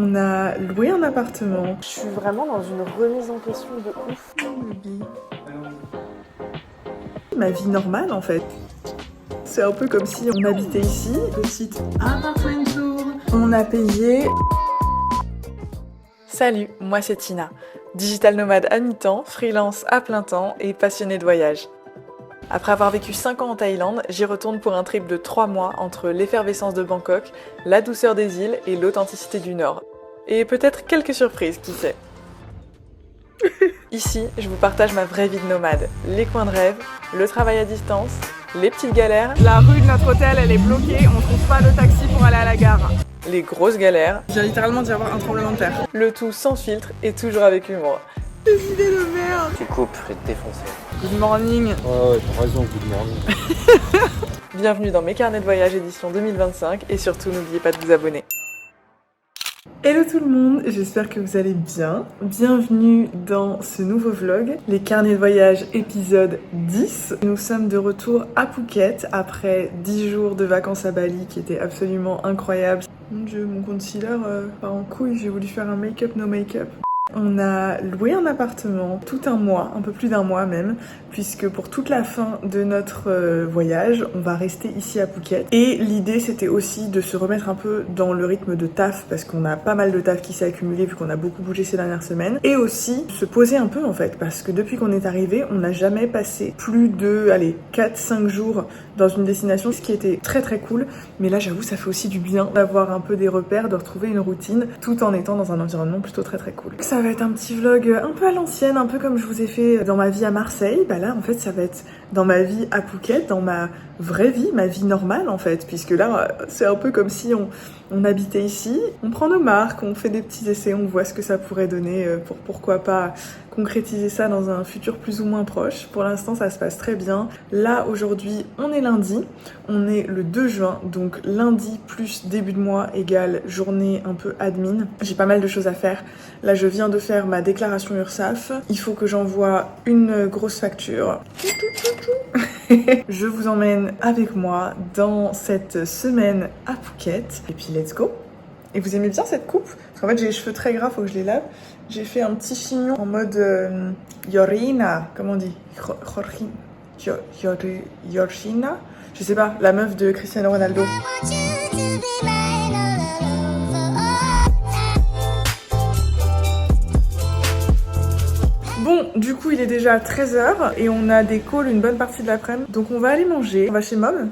On a loué un appartement. Je suis vraiment dans une remise en question de ouf. Ma vie normale en fait. C'est un peu comme si on habitait ici. Petite appartement. On a payé. Salut, moi c'est Tina, digital nomade à mi-temps, freelance à plein temps et passionnée de voyage. Après avoir vécu 5 ans en Thaïlande, j'y retourne pour un trip de 3 mois entre l'effervescence de Bangkok, la douceur des îles et l'authenticité du Nord. Et peut-être quelques surprises, qui sait. Ici, je vous partage ma vraie vie de nomade, les coins de rêve, le travail à distance, les petites galères. La rue de notre hôtel, elle est bloquée, on trouve pas de taxi pour aller à la gare. Les grosses galères. J'ai littéralement dû avoir un tremblement de terre. Le tout sans filtre et toujours avec humour. Des idées de merde. Tu coupes, je vais te défoncer. Good morning. Ouais, t'as raison, good morning. Bienvenue dans mes carnets de voyage édition 2025 et surtout n'oubliez pas de vous abonner. Hello tout le monde, j'espère que vous allez bien. Bienvenue dans ce nouveau vlog, les carnets de voyage épisode 10. Nous sommes de retour à Phuket après 10 jours de vacances à Bali qui étaient absolument incroyables. Mon dieu, mon concealer part en couille, j'ai voulu faire un make-up no make-up. On a loué un appartement tout un mois, un peu plus d'un mois même, puisque pour toute la fin de notre voyage, on va rester ici à Phuket. Et l'idée c'était aussi de se remettre un peu dans le rythme de taf, parce qu'on a pas mal de taf qui s'est accumulé vu qu'on a beaucoup bougé ces dernières semaines. Et aussi se poser un peu en fait, parce que depuis qu'on est arrivé, on n'a jamais passé plus de 4-5 jours dans une destination, ce qui était très très cool. Mais là j'avoue ça fait aussi du bien d'avoir un peu des repères, de retrouver une routine, tout en étant dans un environnement plutôt très très cool. Ça va être un petit vlog un peu à l'ancienne, un peu comme je vous ai fait dans ma vie à Marseille. Bah là en fait ça va être dans ma vie à Phuket, dans ma vraie vie, ma vie normale en fait, puisque là c'est un peu comme si on habitait ici, on prend nos marques, on fait des petits essais, on voit ce que ça pourrait donner pour pourquoi pas concrétiser ça dans un futur plus ou moins proche. Pour l'instant ça se passe très bien. Là aujourd'hui on est lundi, on est le 2 juin, donc lundi plus début de mois égale journée un peu admin. J'ai pas mal de choses à faire. Là je viens de faire ma déclaration URSSAF, il faut que j'envoie une grosse facture. Je vous emmène avec moi dans cette semaine à Phuket. Et puis let's go. Et vous aimez bien cette coupe? Parce qu'en fait j'ai les cheveux très gras, faut que je les lave. J'ai fait un petit chignon en mode Yorina, comment on dit? Yorina? Je sais pas, la meuf de Cristiano Ronaldo. Bon, du coup, il est déjà 13h et on a des calls une bonne partie de l'après-midi. Donc, on va aller manger. On va chez Mom?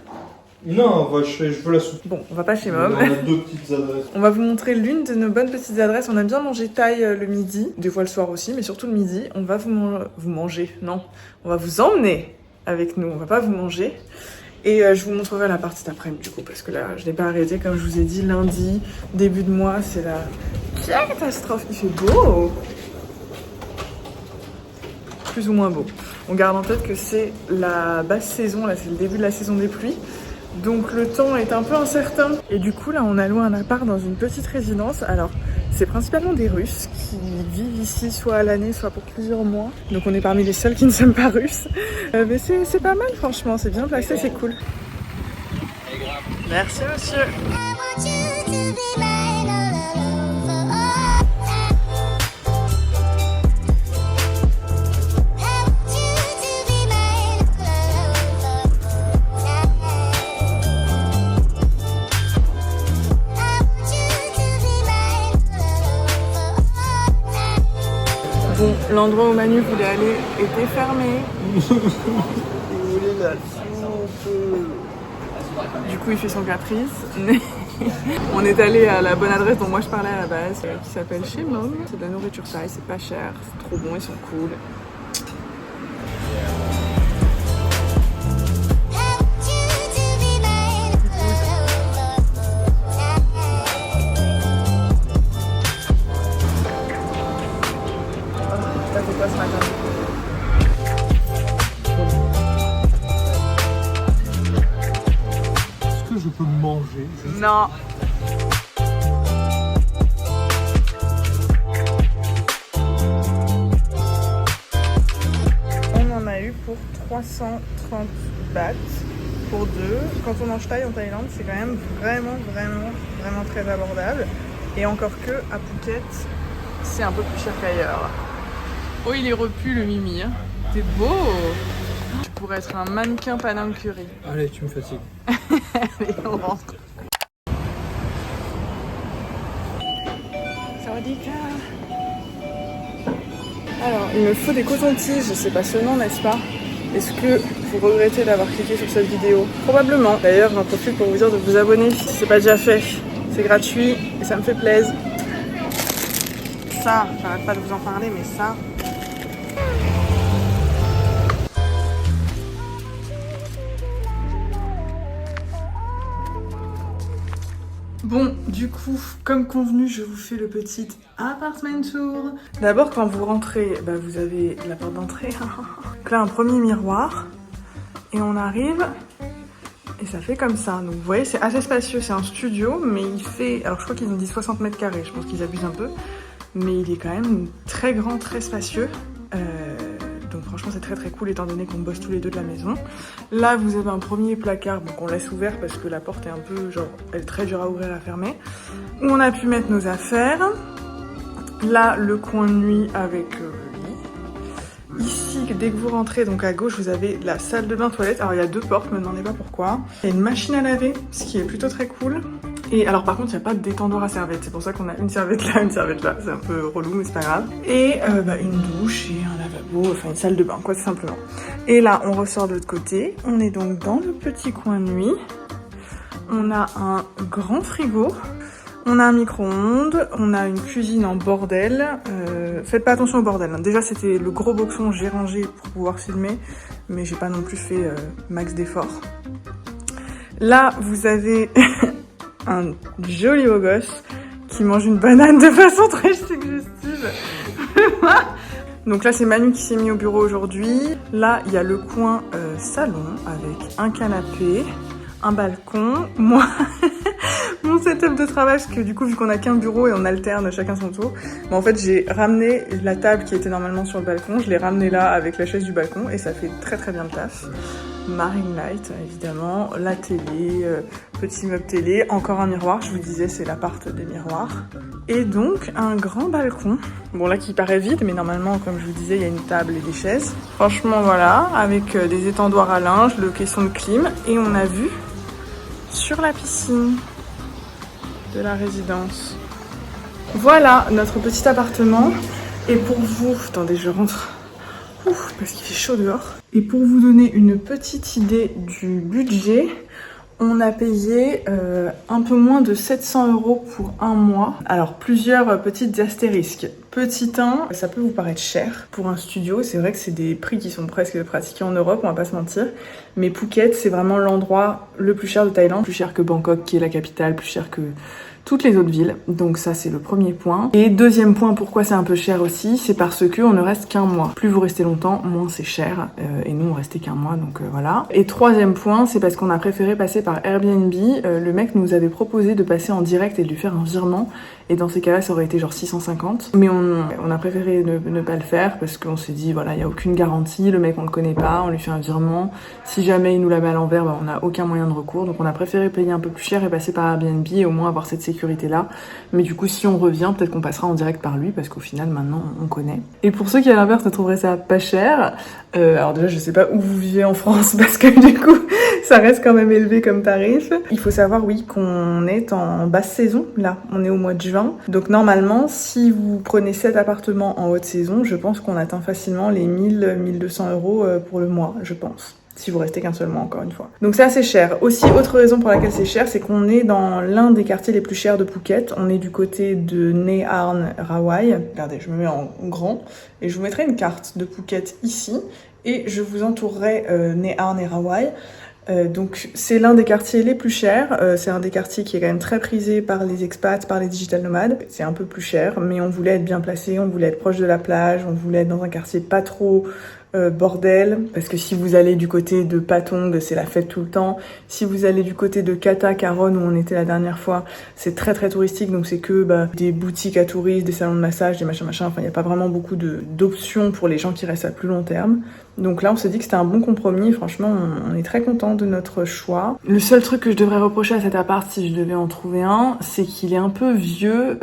Non, je veux la soupe. Bon, on va pas chez Mom. On a deux petites adresses. On va vous montrer l'une de nos bonnes petites adresses. On a bien mangé thaï le midi, des fois le soir aussi, mais surtout le midi. On va vous manger, non. On va vous emmener avec nous, on va pas vous manger. Et je vous montrerai la partie d'après-midi du coup, parce que là, je n'ai pas arrêté. Comme je vous ai dit, lundi, début de mois, c'est la catastrophe. Il fait beau. Plus ou moins beau. On garde en tête que c'est la basse saison, là c'est le début de la saison des pluies. Donc le temps est un peu incertain. Et du coup là on a loué un appart dans une petite résidence. Alors c'est principalement des Russes qui vivent ici soit à l'année soit pour plusieurs mois. Donc on est parmi les seuls qui ne sommes pas russes. Mais c'est pas mal franchement, c'est bien placé, c'est cool. Merci monsieur. Bon, l'endroit où Manu voulait aller était fermé. Il voulait la soupe. Du coup, il fait son caprice. On est allé à la bonne adresse dont moi je parlais à la base, qui s'appelle Chez Mom. C'est de la nourriture thaï, c'est pas cher, c'est trop bon, ils sont cool. Ce matin. Est-ce que je peux manger? Non. On en a eu pour 330 bahts pour deux. Quand on mange thaï en Thaïlande, c'est quand même vraiment très abordable. Et encore que, à Phuket, c'est un peu plus cher qu'ailleurs. Oh, il est repu le Mimi. Hein. T'es beau! Tu pourrais être un mannequin Panang Curry. Allez, tu me fatigues. Allez, on rentre. Sawadika. Alors, il me faut des cotons-tiges, c'est passionnant, n'est-ce pas? Est-ce que vous regrettez d'avoir cliqué sur cette vidéo? Probablement. D'ailleurs, j'en profite pour vous dire de vous abonner si c'est pas déjà fait. C'est gratuit et ça me fait plaisir. Ça, j'arrête pas de vous en parler, mais ça... Bon, du coup, comme convenu, je vous fais le petit apartment tour. D'abord, quand vous rentrez, vous avez la porte d'entrée. Donc là, un premier miroir. Et on arrive, et ça fait comme ça. Donc vous voyez, c'est assez spacieux, c'est un studio, mais il fait... Alors je crois qu'ils ont dit 60 mètres carrés, je pense qu'ils abusent un peu. Mais il est quand même très grand, très spacieux. Donc franchement, c'est très très cool, étant donné qu'on bosse tous les deux de la maison. Là, vous avez un premier placard, qu'on laisse ouvert parce que la porte est un peu, genre, elle est très dure à ouvrir et à fermer. Où on a pu mettre nos affaires. Là, le coin de nuit avec... Ici, dès que vous rentrez, donc à gauche, vous avez la salle de bain toilette. Alors il y a deux portes, me demandez pas pourquoi. Il y a une machine à laver, ce qui est plutôt très cool. Et alors par contre, il n'y a pas de détendoir à serviette. C'est pour ça qu'on a une serviette là, une serviette là. C'est un peu relou, mais c'est pas grave. Et une douche et un lavabo, enfin une salle de bain, quoi, tout simplement. Et là, on ressort de l'autre côté. On est donc dans le petit coin de nuit. On a un grand frigo. On a un micro-ondes, on a une cuisine en bordel. Faites pas attention au bordel. Hein. Déjà, c'était le gros boxon, j'ai rangé pour pouvoir filmer, mais j'ai pas non plus fait max d'efforts. Là, vous avez un joli beau gosse qui mange une banane de façon très suggestive. Donc là, c'est Manu qui s'est mis au bureau aujourd'hui. Là, il y a le coin salon avec un canapé, un balcon, moi... Mon setup de travail, parce que du coup, vu qu'on a qu'un bureau et on alterne chacun son tour, en fait, j'ai ramené la table qui était normalement sur le balcon, je l'ai ramenée là avec la chaise du balcon et ça fait très très bien le taf. Ma ring light, évidemment, la télé, petit meuble télé, encore un miroir, je vous disais, c'est l'appart des miroirs. Et donc, un grand balcon, bon là qui paraît vide, mais normalement, comme je vous disais, il y a une table et des chaises. Franchement, voilà, avec des étendoirs à linge, le caisson de clim, et on a vu sur la piscine de la résidence. Voilà notre petit appartement. Et pour vous, attendez, je rentre. Ouf, parce qu'il fait chaud dehors. Et pour vous donner une petite idée du budget, on a payé un peu moins de 700 € pour un mois. Alors, plusieurs petites astérisques. Petit 1, ça peut vous paraître cher pour un studio. C'est vrai que c'est des prix qui sont presque pratiqués en Europe, on va pas se mentir. Mais Phuket, c'est vraiment l'endroit le plus cher de Thaïlande. Plus cher que Bangkok, qui est la capitale, plus cher que toutes les autres villes. Donc ça, c'est le premier point. Et deuxième point, pourquoi c'est un peu cher aussi, c'est parce que on ne reste qu'un mois. Plus vous restez longtemps, moins c'est cher. Et nous, on restait qu'un mois, donc voilà. Et troisième point, c'est parce qu'on a préféré passer par Airbnb. Le mec nous avait proposé de passer en direct et de lui faire un virement. Et dans ces cas-là, ça aurait été genre 650. Mais on a préféré ne pas le faire parce qu'on s'est dit, voilà, il n'y a aucune garantie. Le mec, on le connaît pas, on lui fait un virement. Si jamais il nous la met à l'envers, on n'a aucun moyen de recours. Donc on a préféré payer un peu plus cher et passer par Airbnb et au moins avoir cette sécurité-là. Mais du coup, si on revient, peut-être qu'on passera en direct par lui parce qu'au final, maintenant, on connaît. Et pour ceux qui, à l'inverse, ne trouveraient ça pas cher, alors déjà, je sais pas où vous vivez en France parce que du coup, ça reste quand même élevé comme tarif. Il faut savoir, oui, qu'on est en basse saison. Là, on est au mois de juin. Donc normalement, si vous prenez 7 appartements en haute saison, je pense qu'on atteint facilement les 1000-1200 € pour le mois, je pense. Si vous restez qu'un seul mois, encore une fois. Donc c'est assez cher. Aussi, autre raison pour laquelle c'est cher, c'est qu'on est dans l'un des quartiers les plus chers de Phuket. On est du côté de Nai Arn Rawai. Regardez, je me mets en grand et je vous mettrai une carte de Phuket ici et je vous entourerai Nai Arn et Rawai. Donc c'est l'un des quartiers les plus chers, c'est un des quartiers qui est quand même très prisé par les expats, par les digital nomades. C'est un peu plus cher, mais on voulait être bien placé, on voulait être proche de la plage, on voulait être dans un quartier pas trop bordel, parce que si vous allez du côté de Patong, c'est la fête tout le temps. Si vous allez du côté de Kata, Caron, où on était la dernière fois, c'est très très touristique, donc c'est que des boutiques à touristes, des salons de massage, des machins, enfin il n'y a pas vraiment beaucoup d'options pour les gens qui restent à plus long terme. Donc là on s'est dit que c'était un bon compromis, franchement on est très content de notre choix. Le seul truc que je devrais reprocher à cet appart, si je devais en trouver un, c'est qu'il est un peu vieux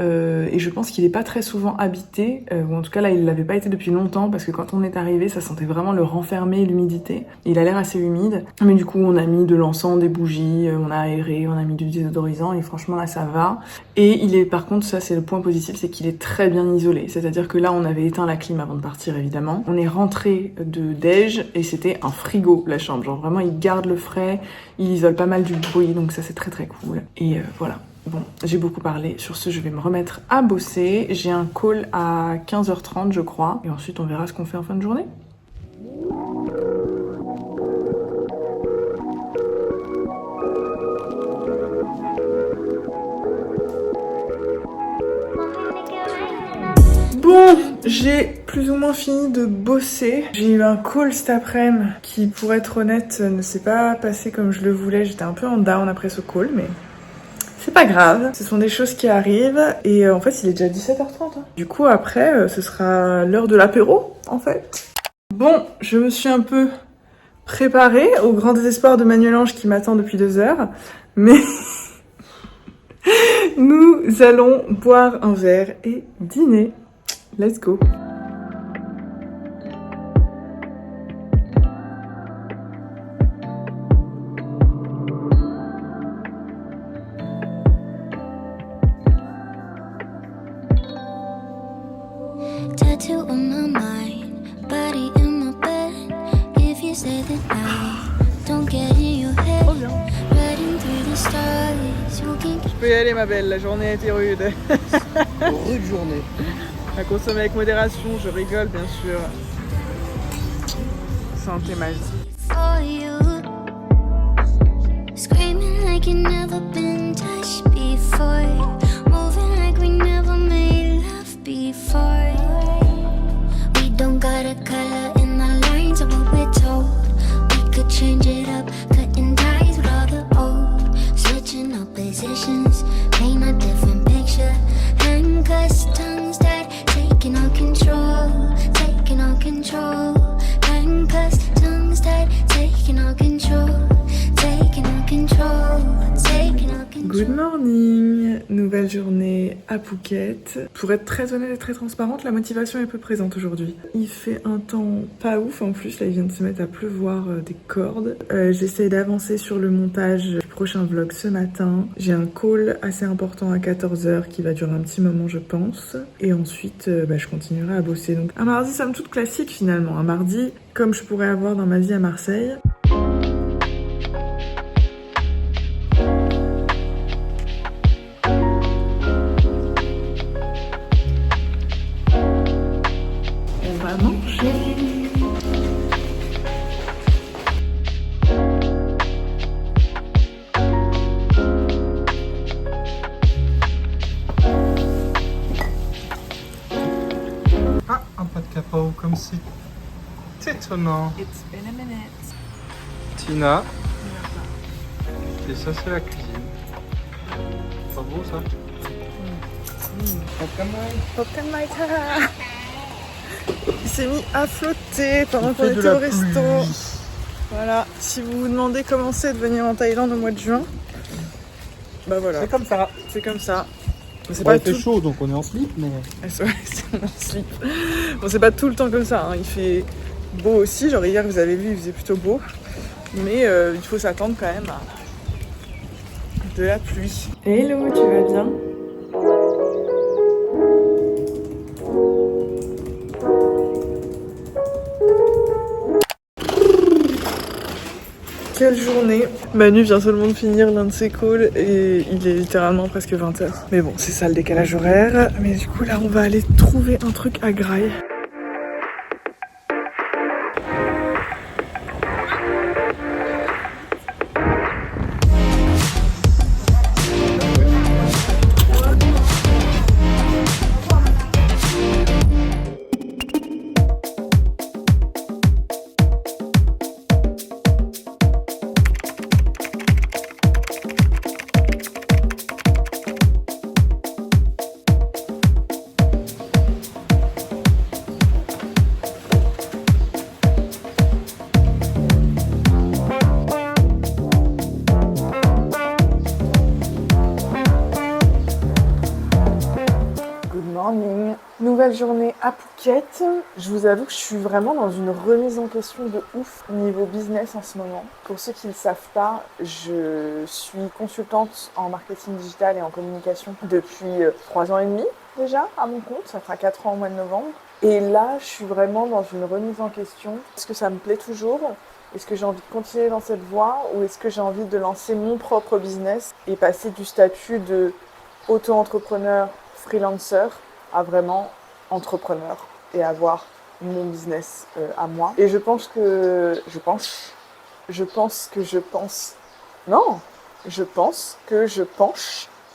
et je pense qu'il est pas très souvent habité, ou en tout cas là il l'avait pas été depuis longtemps, parce que quand on est arrivé ça sentait vraiment le renfermé et l'humidité. Il a l'air assez humide, mais du coup on a mis de l'encens, des bougies, on a aéré, on a mis du désodorisant et franchement là ça va. Et il est, par contre ça c'est le point positif, c'est qu'il est très bien isolé, c'est-à-dire que là on avait éteint la clim avant de partir évidemment. On est rentré de déj et c'était un frigo la chambre, genre vraiment il garde le frais, il isole pas mal du bruit, donc ça c'est très très cool. Et voilà. Bon, j'ai beaucoup parlé, sur ce je vais me remettre à bosser, j'ai un call à 15h30 je crois, et ensuite on verra ce qu'on fait en fin de journée. Bon, j'ai plus ou moins fini de bosser. J'ai eu un call cet après-midi qui, pour être honnête, ne s'est pas passé comme je le voulais. J'étais un peu en down après ce call, mais c'est pas grave. Ce sont des choses qui arrivent et en fait, il est déjà 17h30. Du coup, après, ce sera l'heure de l'apéro, en fait. Bon, je me suis un peu préparée au grand désespoir de Manuel Ange qui m'attend depuis 2 heures, mais nous allons boire un verre et dîner. Let's go. Tattoo on my mind, body in my bed. If you say that I don't get in your head, riding through the stars, you can. Je peux y aller ma belle, la journée a été rude. Rude journée. À consommer avec modération, je rigole bien sûr. Santé ma vie. For you, screaming like you never been touched before, moving like we never made love before. We don't got a color in the lines of what we're told. We could change it up, cutting ties with all the old, switching up positions, paint a different picture. Handcuffs, tongues that taking on control, taking on control. Handcuffs, tongues that taking on control, taking on control, taking on control. Good morning, nouvelle journée à Phuket. Pour être très honnête et très transparente, la motivation est peu présente aujourd'hui. Il fait un temps pas ouf en plus, là il vient de se mettre à pleuvoir des cordes. J'essaie d'avancer sur le montage du prochain vlog ce matin. J'ai un call assez important à 14h qui va durer un petit moment je pense. Et ensuite je continuerai à bosser. Donc un mardi somme toute classique finalement, un mardi comme je pourrais avoir dans ma vie à Marseille. On va manger. Ah, un pas de cacao, comme c'est étonnant. It's been a minute. Tina. Et ça, c'est la cuisine. Pas beau ça? Popcorn Maïta. Il s'est mis à flotter pendant qu'on Il fait de était la au resto. pluie. Voilà, si vous vous demandez comment c'est de venir en Thaïlande au mois de juin, bah voilà, C'est comme ça. c'est comme ça. C'est Bon, pas il fait tout... chaud, donc on est en slip, mais... Ouais, c'est mon slip. Bon, c'est pas tout le temps comme ça, hein. Il fait beau aussi, genre hier vous avez vu, il faisait plutôt beau. Mais il faut s'attendre quand même à de la pluie. Hello, tu vas bien? Quelle journée! Manu vient seulement de finir l'un de ses calls et il est littéralement presque 20h. Mais bon, c'est ça le décalage horaire. Mais du coup là on va aller trouver un truc à Graille. morning, nouvelle journée à Phuket. Je vous avoue que je suis vraiment dans une remise en question de ouf niveau business en ce moment. Pour ceux qui ne le savent pas, je suis consultante en marketing digital et en communication depuis 3 ans et demi déjà à mon compte. Ça fera 4 ans au mois de novembre. Et là, je suis vraiment dans une remise en question. Est-ce que ça me plaît toujours ? Est-ce que j'ai envie de continuer dans cette voie ou est-ce que j'ai envie de lancer mon propre business et passer du statut de auto-entrepreneur, freelancer à vraiment entrepreneur et avoir mon business à moi. Et je pense que je penche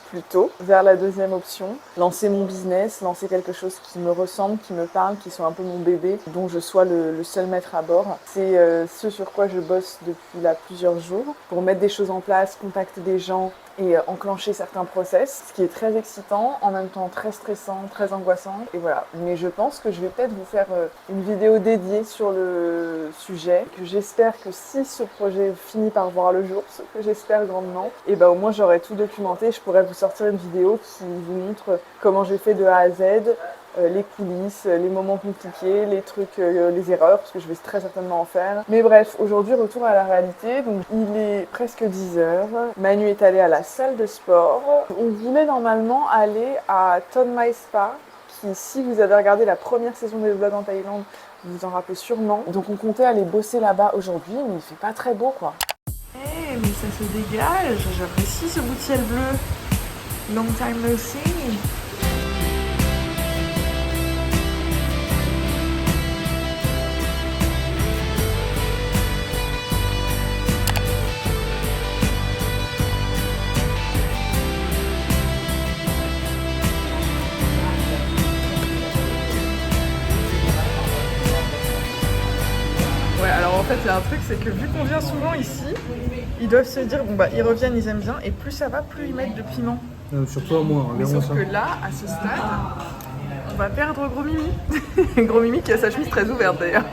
plutôt vers la deuxième option, lancer mon business, lancer quelque chose qui me ressemble, qui me parle, qui soit un peu mon bébé, dont je sois le seul maître à bord. C'est ce sur quoi je bosse depuis là plusieurs jours, pour mettre des choses en place, contacter des gens et enclencher certains process, ce qui est très excitant, en même temps très stressant, très angoissant, et voilà. Mais je pense que je vais peut-être vous faire une vidéo dédiée sur le sujet, que j'espère que si ce projet finit par voir le jour, ce que j'espère grandement, et ben au moins j'aurai tout documenté, je pourrais vous sortir une vidéo qui vous montre comment j'ai fait de A à Z, les coulisses, les moments compliqués, les trucs, les erreurs, parce que je vais très certainement en faire. Mais bref, aujourd'hui, retour à la réalité. Donc, il est presque 10h. Manu est allé à la salle de sport. On voulait normalement aller à Ton Mai Spa, qui, si vous avez regardé la première saison des vlogs en Thaïlande, vous vous en rappelez sûrement. Donc, on comptait aller bosser là-bas aujourd'hui, mais il fait pas très beau, quoi. Hey, mais ça se dégage. J'apprécie ce bout de ciel bleu. Long time no see. En fait, il y a un truc, c'est que vu qu'on vient souvent ici, ils doivent se dire, bon bah ils reviennent, ils aiment bien, et plus ça va, plus ils mettent de piment. Surtout à moi, Mais sauf que là, à ce stade, on va perdre Gros Mimi. Gros Mimi qui a sa chemise très ouverte d'ailleurs,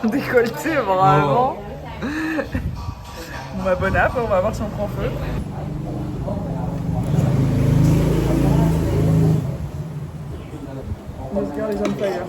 décolletée vraiment. Bon bah bon app, on va voir si on prend feu. This girl is on fire.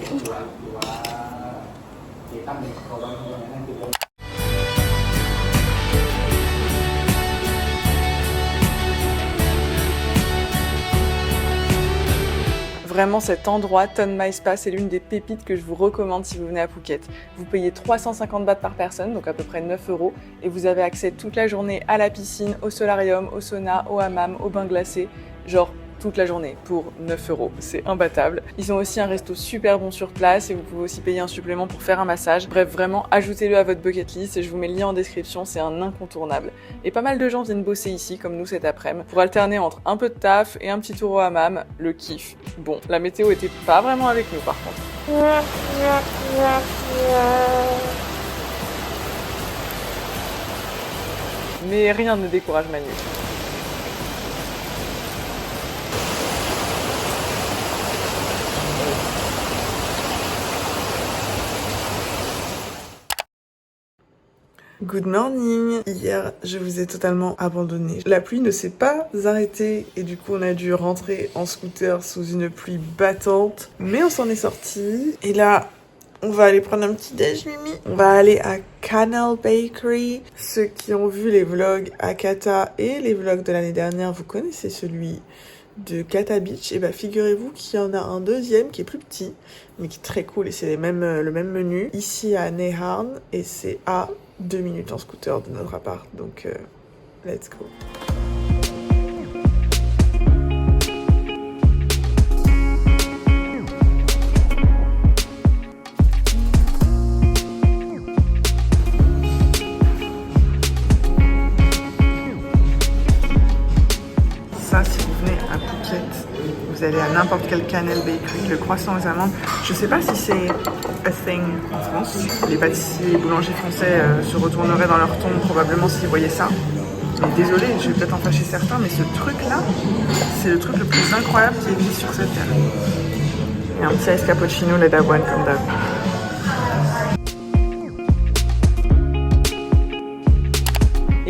Vraiment, cet endroit, Ton Mai Spa, c'est l'une des pépites que je vous recommande si vous venez à Phuket. Vous payez 350 bahts par personne, donc à peu près 9 €, et vous avez accès toute la journée à la piscine, au solarium, au sauna, au hammam, au bain glacé, genre toute la journée pour 9 €. C'est imbattable. Ils ont aussi un resto super bon sur place et vous pouvez aussi payer un supplément pour faire un massage. Bref, vraiment, ajoutez-le à votre bucket list et je vous mets le lien en description, c'est un incontournable. Et pas mal de gens viennent bosser ici, comme nous cet après-midi, pour alterner entre un peu de taf et un petit tour au hammam, le kiff. Bon, la météo était pas vraiment avec nous par contre. Mais rien ne décourage Manu. Good morning. Hier, je vous ai totalement abandonné. La pluie ne s'est pas arrêtée et du coup, on a dû rentrer en scooter sous une pluie battante. Mais on s'en est sorti. Et là, on va aller prendre un petit déj, Mimi. On va aller à Canal Bakery. Ceux qui ont vu les vlogs à Kata et les vlogs de l'année dernière, vous connaissez celui de Kata Beach. Et bah, figurez-vous qu'il y en a un deuxième qui est plus petit, mais qui est très cool. Et c'est le même menu. Ici à Nai Harn. Et c'est à 2 minutes en scooter de notre appart, donc let's go. Ça, si vous venez à Phuket, vous allez à n'importe quel Canal Bakery, le croissant aux amandes. Je sais pas si c'est a thing en France. Les pâtissiers et boulangers français se retourneraient dans leur tombe probablement s'ils voyaient ça. Mais désolé, je vais peut-être en fâcher certains, mais ce truc-là, c'est le truc le plus incroyable qui existe sur cette terre. Et un petit ice cappuccino lait d'avoine comme d'hab.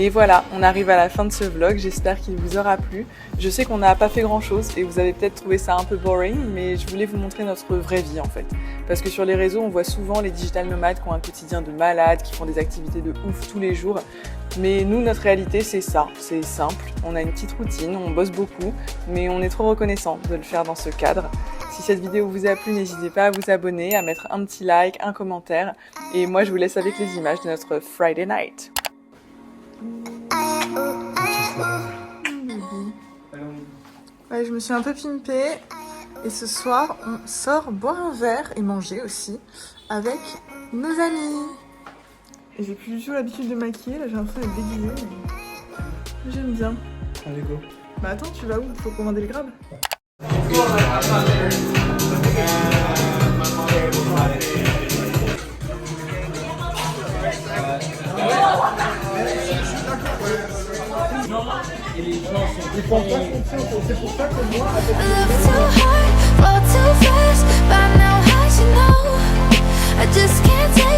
Et voilà, on arrive à la fin de ce vlog, j'espère qu'il vous aura plu. Je sais qu'on n'a pas fait grand chose et vous avez peut-être trouvé ça un peu boring, mais je voulais vous montrer notre vraie vie en fait. Parce que sur les réseaux, on voit souvent les digital nomades qui ont un quotidien de malades, qui font des activités de ouf tous les jours. Mais nous, notre réalité, c'est ça, c'est simple. On a une petite routine, on bosse beaucoup, mais on est trop reconnaissant de le faire dans ce cadre. Si cette vidéo vous a plu, n'hésitez pas à vous abonner, à mettre un petit like, un commentaire. Et moi, je vous laisse avec les images de notre Friday night. Ouais, je me suis un peu pimpée et ce soir on sort boire un verre et manger aussi avec nos amis. Et j'ai plus du tout l'habitude de maquiller, là j'ai l'impression d'être déguisée, mais j'aime bien. Allez, go. Bah attends, tu vas où? Faut commander le grab. Love too hard, fall too fast. By now, how you know? I just can't tell.